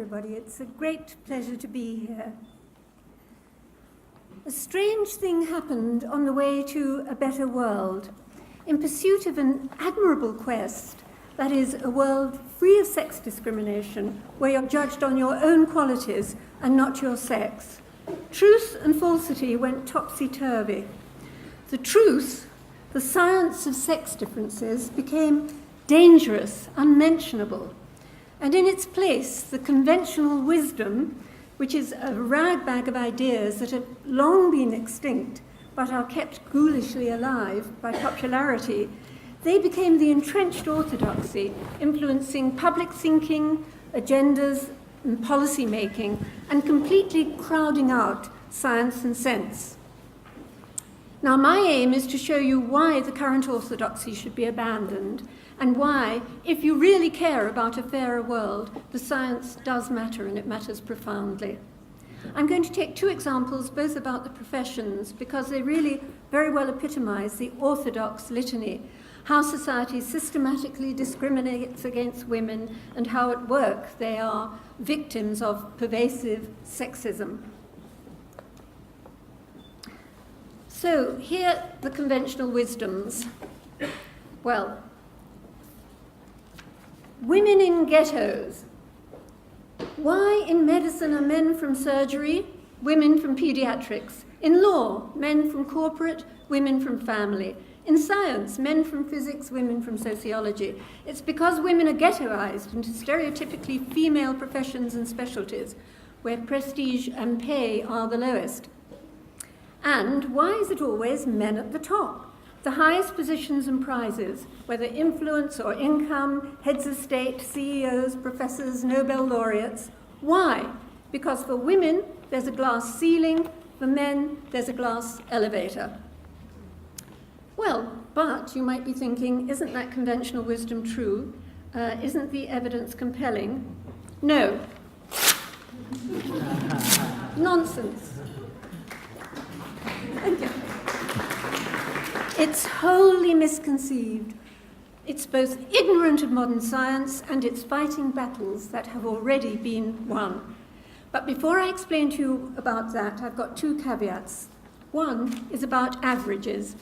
everybody. It's a great pleasure to be here. A strange thing happened on the way to a better world, in pursuit of an admirable quest, that is, a world free of sex discrimination, where you're judged on your own qualities and not your sex. Truth and falsity went topsy-turvy. The truth, the science of sex differences, became dangerous, unmentionable. And in its place, the conventional wisdom, which is a ragbag of ideas that have long been extinct but are kept ghoulishly alive by popularity, they became the entrenched orthodoxy, influencing public thinking, agendas, and policy making, and completely crowding out science and sense. Now, my aim is to show you why the current orthodoxy should be abandoned, and why, if you really care about a fairer world, the science does matter, and it matters profoundly. I'm going to take two examples, both about the professions, because they really very well epitomize the orthodox litany, how society systematically discriminates against women, and how at work they are victims of pervasive sexism. So here are the conventional wisdoms. Well, women in ghettos. Why in medicine are men from surgery, women from pediatrics? In law, men from corporate, women from family. In science, men from physics, women from sociology. It's because women are ghettoized into stereotypically female professions and specialties, where prestige and pay are the lowest. And why is it always men at the top? The highest positions and prizes, whether influence or income, heads of state, CEOs, professors, Nobel laureates. Why? Because for women, there's a glass ceiling. For men, there's a glass elevator. Well, but you might be thinking, isn't that conventional wisdom true? Isn't the evidence compelling? No. Nonsense. Thank you. It's wholly misconceived. It's both ignorant of modern science and it's fighting battles that have already been won. But before I explain to you about that, I've got two caveats. One is about averages.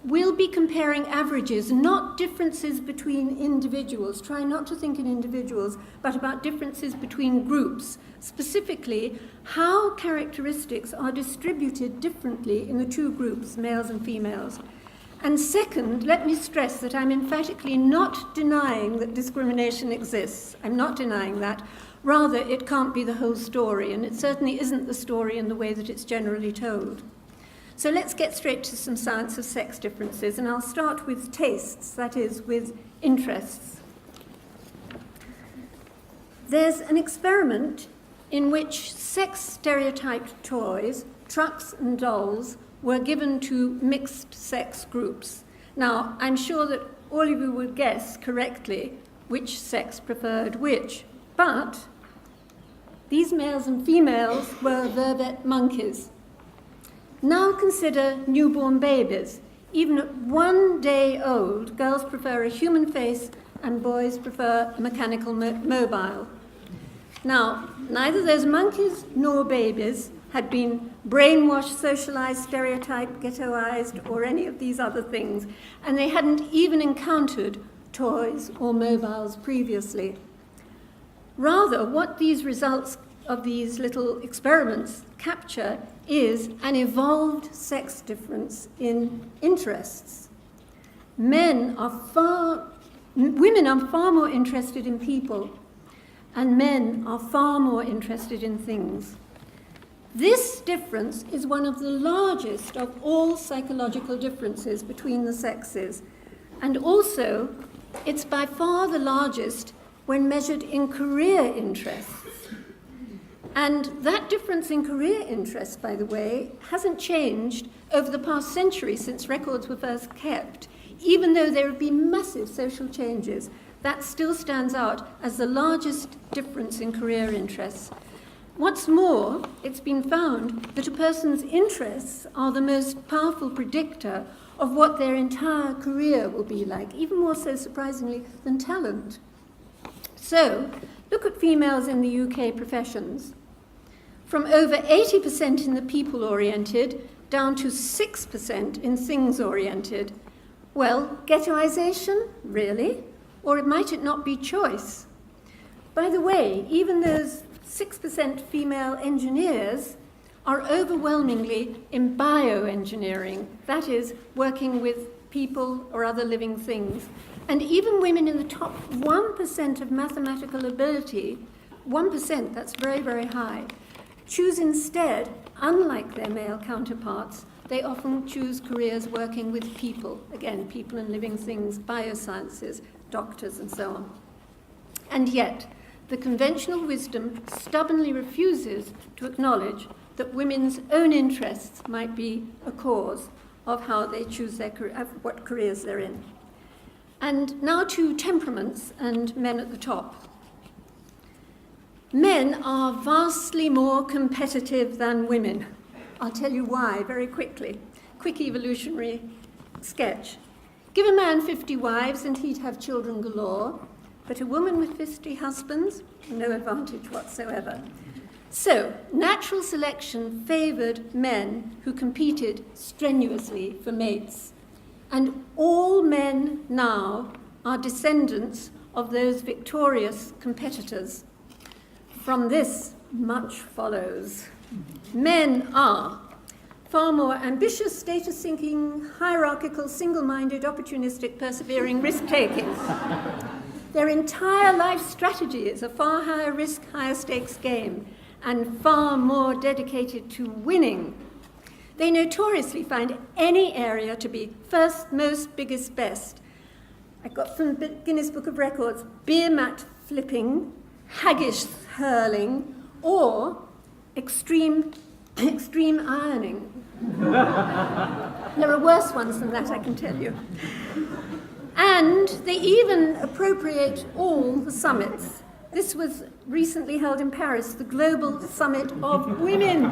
We'll be comparing averages, not differences between individuals. Try not to think in individuals, but about differences between groups. Specifically, how characteristics are distributed differently in the two groups, males and females. And second, let me stress that I'm emphatically not denying that discrimination exists. I'm not denying that. Rather, it can't be the whole story, and it certainly isn't the story in the way that it's generally told. So let's get straight to some science of sex differences, and I'll start with tastes, that is, with interests. There's an experiment in which sex-stereotyped toys, trucks and dolls, were given to mixed-sex groups. Now, I'm sure that all of you will guess correctly which sex preferred which, but these males and females were vervet monkeys. Now consider newborn babies. Even at 1 day old, girls prefer a human face and boys prefer a mechanical mobile. Now, neither those monkeys nor babies had been brainwashed, socialized, stereotyped, ghettoized, or any of these other things, and they hadn't even encountered toys or mobiles previously. Rather, what these results of these little experiments capture is an evolved sex difference in interests. Women are far more interested in people, and men are far more interested in things. This difference is one of the largest of all psychological differences between the sexes, and also it's by far the largest when measured in career interests. And that difference in career interests, by the way, hasn't changed over the past century since records were first kept. Even though there have been massive social changes, that still stands out as the largest difference in career interests. What's more, it's been found that a person's interests are the most powerful predictor of what their entire career will be like, even more so, surprisingly, than talent. So, Look at females in the UK professions. From over 80% in the people-oriented down to 6% in things-oriented. Well, ghettoization, really? Or might it not be choice? By the way, even those 6% female engineers are overwhelmingly in bioengineering, that is, working with people or other living things. And even women in the top 1% of mathematical ability, 1%, that's very, very high, choose instead, unlike their male counterparts, they often choose careers working with people, again, people and living things, biosciences, doctors, and so on. And yet, the conventional wisdom stubbornly refuses to acknowledge that women's own interests might be a cause of how they choose their career, what careers they're in. And now to temperaments and men at the top. Men are vastly more competitive than women. I'll tell you why very quickly. Quick evolutionary sketch. Give a man 50 wives and he'd have children galore, but a woman with 50 husbands, no advantage whatsoever. So, natural selection favoured men who competed strenuously for mates. And all men now are descendants of those victorious competitors. From this, much follows. Men are far more ambitious, status-seeking, hierarchical, single-minded, opportunistic, persevering, risk-taking. Their entire life strategy is a far higher risk, higher stakes game, and far more dedicated to winning. They notoriously find any area to be first, most, biggest, best. I got from the Guinness Book of Records, beer mat flipping, haggish hurling, or extreme ironing. There are worse ones than that, I can tell you. And they even appropriate all the summits. This was recently held in Paris, the Global Summit of Women.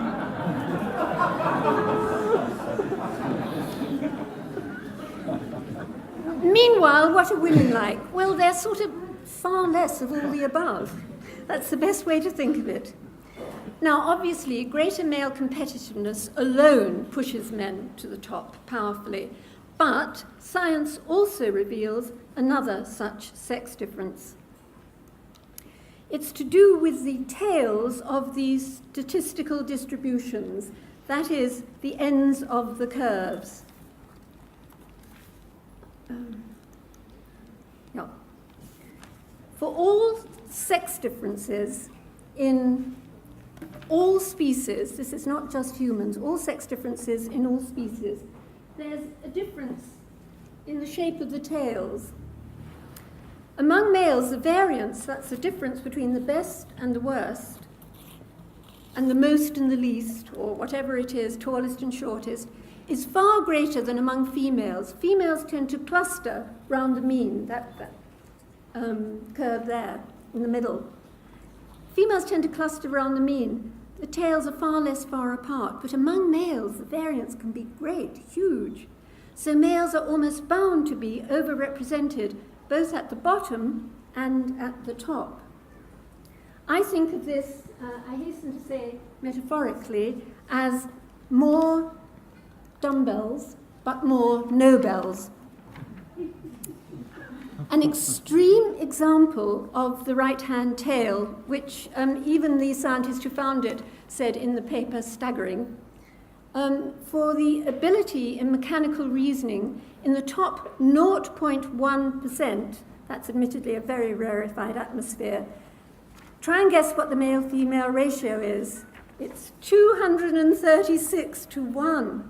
Meanwhile, what are women like? Well, they're sort of far less of all the above. That's the best way to think of it. Now, obviously, greater male competitiveness alone pushes men to the top powerfully, but science also reveals another such sex difference. It's to do with the tails of these statistical distributions, that is, the ends of the curves. For all sex differences in all species, this is not just humans, all sex differences in all species, there's a difference in the shape of the tails. Among males, the variance, that's the difference between the best and the worst, and the most and the least, or whatever it is, tallest and shortest, is far greater than among females. Females tend to cluster round the mean, that curve there in the middle. Females tend to cluster around the mean. The tails are far less far apart, but among males, the variance can be great, huge. So males are almost bound to be overrepresented, both at the bottom and at the top. I think of this, I hasten to say metaphorically, as more dumbbells, but more Nobels. An extreme example of the right-hand tail, which even the scientist who found it said in the paper, staggering, for the ability in mechanical reasoning in the top 0.1%, that's admittedly a very rarefied atmosphere, try and guess what the male-female ratio is. It's 236 to 1.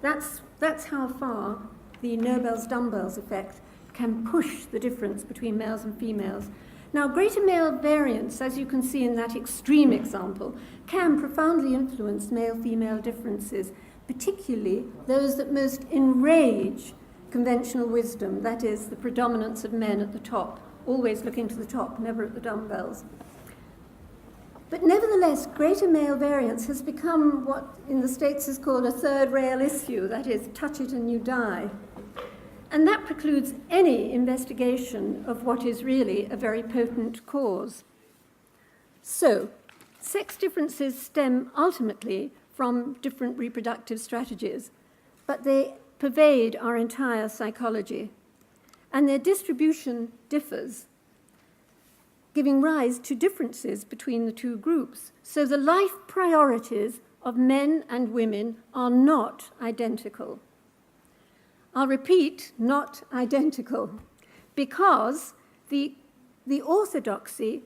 That's how far the Nobel's dumbbells effect can push the difference between males and females. Now, greater male variance, as you can see in that extreme example, can profoundly influence male-female differences, particularly those that most enrage conventional wisdom, that is, the predominance of men at the top, always looking to the top, never at the dumbbells. But nevertheless, greater male variance has become what in the States is called a third rail issue, that is, touch it and you die. And that precludes any investigation of what is really a very potent cause. So, sex differences stem ultimately from different reproductive strategies, but they pervade our entire psychology, and their distribution differs, giving rise to differences between the two groups. So the life priorities of men and women are not identical. I'll repeat, not identical, because the orthodoxy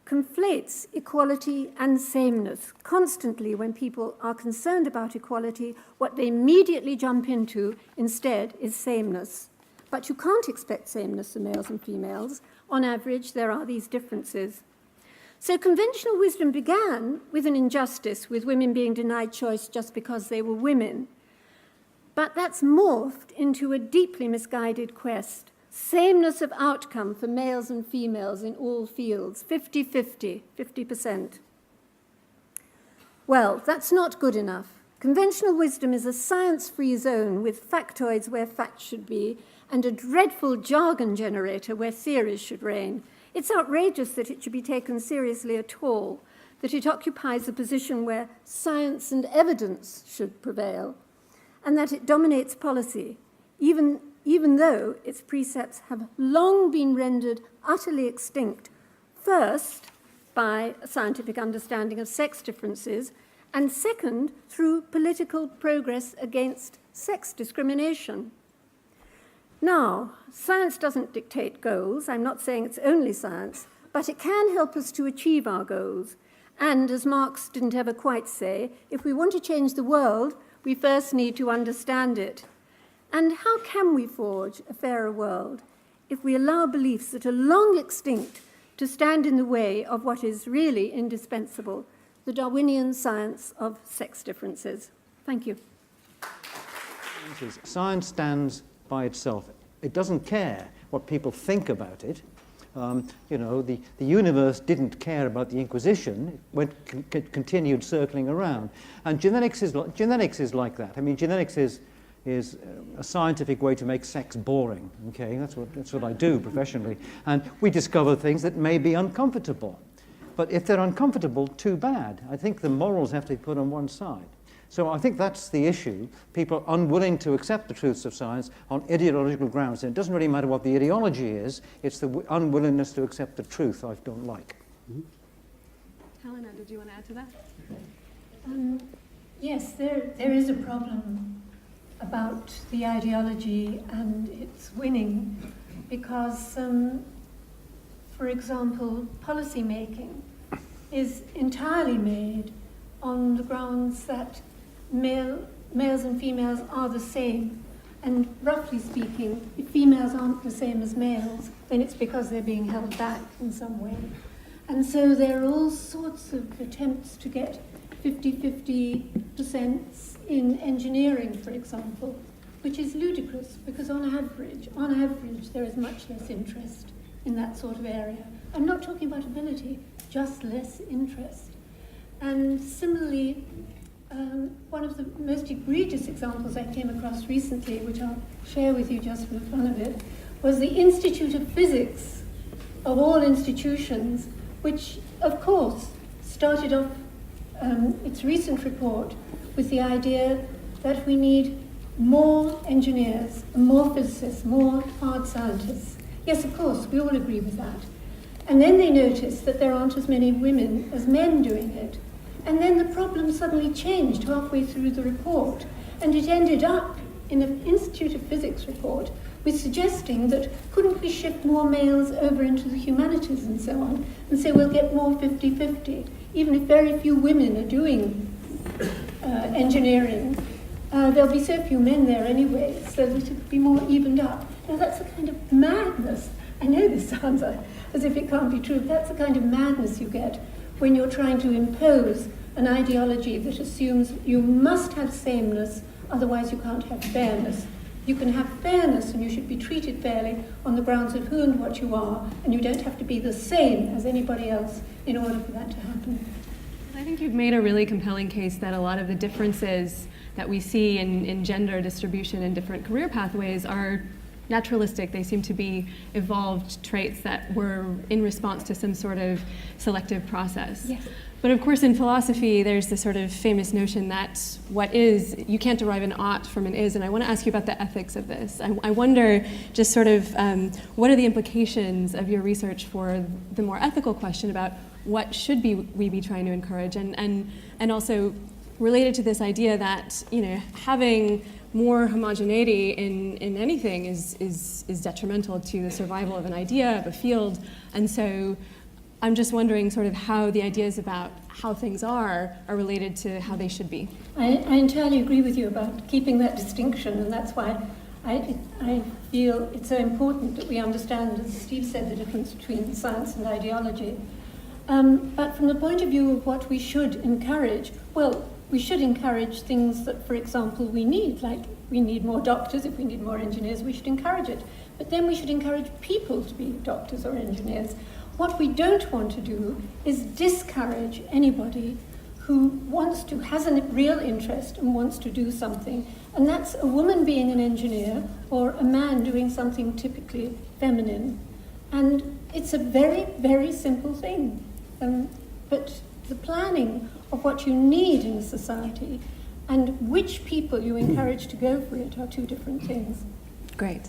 conflates equality and sameness. Constantly, when people are concerned about equality, what they immediately jump into instead is sameness. But you can't expect sameness in males and females. On average, there are these differences. So conventional wisdom began with an injustice, with women being denied choice just because they were women. But that's morphed into a deeply misguided quest. Sameness of outcome for males and females in all fields, 50-50, 50%. Well, that's not good enough. Conventional wisdom is a science-free zone with factoids where facts should be and a dreadful jargon generator where theories should reign. It's outrageous that it should be taken seriously at all, that it occupies a position where science and evidence should prevail, and that it dominates policy, even though its precepts have long been rendered utterly extinct, first by a scientific understanding of sex differences, and second, through political progress against sex discrimination. Now, science doesn't dictate goals. I'm not saying it's only science, but it can help us to achieve our goals. And as Marx didn't ever quite say, if we want to change the world, we first need to understand it. And how can we forge a fairer world if we allow beliefs that are long extinct to stand in the way of what is really indispensable, the Darwinian science of sex differences? Thank you. Science stands by itself. It doesn't care what people think about it. The universe didn't care about the Inquisition. It continued circling around. And genetics is like that. I mean, genetics is a scientific way to make sex boring. Okay, that's what I do professionally. And we discover things that may be uncomfortable. But if they're uncomfortable, too bad. I think the morals have to be put on one side. So I think that's the issue. People are unwilling to accept the truths of science on ideological grounds. And it doesn't really matter what the ideology is. It's the unwillingness to accept the truth I don't like. Mm-hmm. Helena, did you want to add to that? Yes, there is a problem about the ideology and its winning because, for example, policy making is entirely made on the grounds that males and females are the same. And roughly speaking, if females aren't the same as males, then it's because they're being held back in some way. And so there are all sorts of attempts to get 50-50% in engineering, for example, which is ludicrous because on average, there is much less interest in that sort of area. I'm not talking about ability, just less interest. And similarly, one of the most egregious examples I came across recently, which I'll share with you just for the fun of it, was the Institute of Physics of all institutions, which, of course, started off its recent report with the idea that we need more engineers, more physicists, more hard scientists. Yes, of course, we all agree with that. And then they noticed that there aren't as many women as men doing it. And then the problem suddenly changed halfway through the report, and it ended up in an Institute of Physics report with suggesting that couldn't we shift more males over into the humanities and so on, and say we'll get more 50-50, even if very few women are doing engineering. There'll be so few men there anyway, so that it would be more evened up. Now that's a kind of madness. I know this sounds as if it can't be true, but that's the kind of madness you get when you're trying to impose an ideology that assumes you must have sameness, otherwise you can't have fairness. You can have fairness and you should be treated fairly on the grounds of who and what you are, and you don't have to be the same as anybody else in order for that to happen. I think you've made a really compelling case that a lot of the differences that we see in gender distribution and different career pathways are naturalistic. They seem to be evolved traits that were in response to some sort of selective process. Yes. But of course, in philosophy, there's this sort of famous notion that what is, you can't derive an ought from an is, and I want to ask you about the ethics of this. I wonder just sort of what are the implications of your research for the more ethical question about what should we be trying to encourage, and also related to this idea that, you know, having more homogeneity in anything is detrimental to the survival of an idea, of a field, and so I'm just wondering sort of how the ideas about how things are related to how they should be. I entirely agree with you about keeping that distinction, and that's why I feel it's so important that we understand, as Steve said, the difference between science and ideology. But from the point of view of what we should encourage, well, we should encourage things that, for example, we need, like we need more doctors. If we need more engineers, we should encourage it. But then we should encourage people to be doctors or engineers. What we don't want to do is discourage anybody who has a real interest and wants to do something. And that's a woman being an engineer or a man doing something typically feminine. And it's a very, very simple thing. But the planning of what you need in a society and which people you encourage to go for it are two different things. Great.